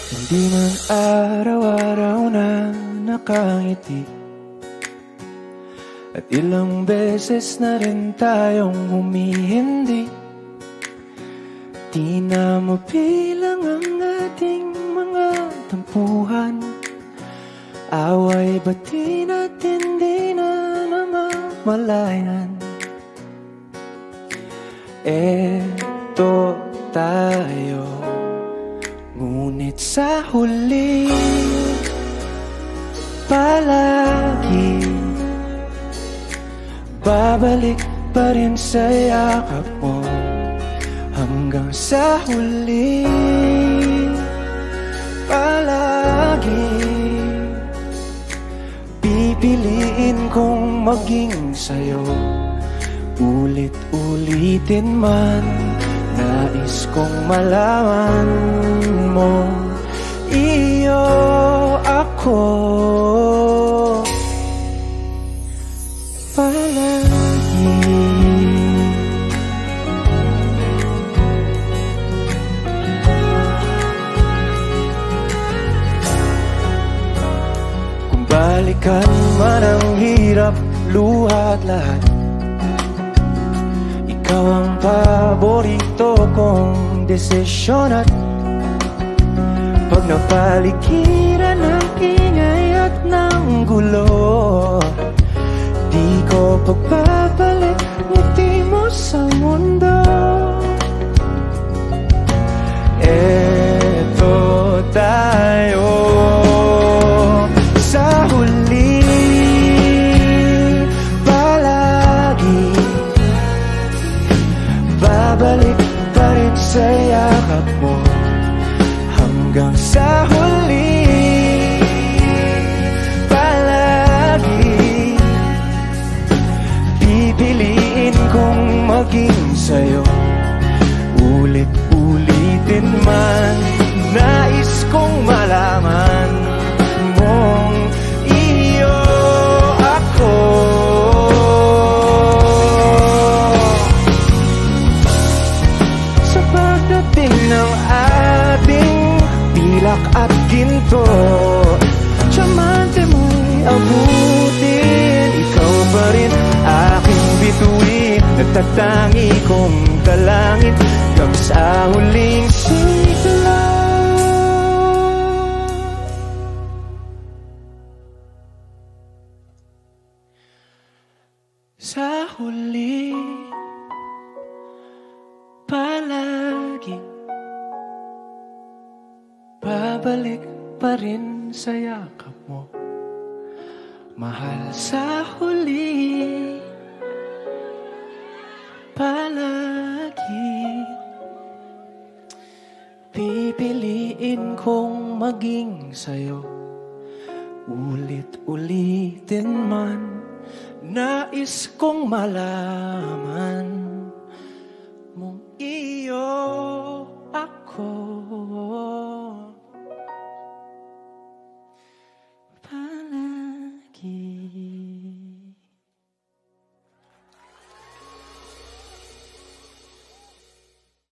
Hindi man araw-araw na nakangiti, at ilang beses na rin tayong humihindi. Di na mabilang ang ating mga tampuhan, away bati natin di na namamalayan. Eto tayo, ngunit sa huli palagi babalik pa rin sa yakap mo. Hanggang sa huli palagi pipiliin kong maging sa'yo. Ulit-ulitin man, nais kong malaman mo, iyo ako palagi. Kung balikan man ang hirap, luha at lahat, ikaw ang paborito kong desisyon. At pag napaligiran ng ingay at ng gulo, di ko pagbabalik ngiti mo sa mundo. Eto tayo sa huli palagi, babalik pa rin sa yakap mo. Hanggang sa huli palagi pipiliin kong maging sa'yo. Ulit-ulitin man, nais kong malaman mong iyo ako. Sa pagdating ng ating pilak at ginto, tiyamante mo'y abutin. Ikaw pa rin aking bituin, nagtatangi kong talangin hanggang sa huling sigla. Sa huli palagi babalik pa rin sa yakap mo, mahal. Sa huli palagi pipiliin kong maging sa'yo. Ulit-ulitin man, nais kong malaman mong iyo ako.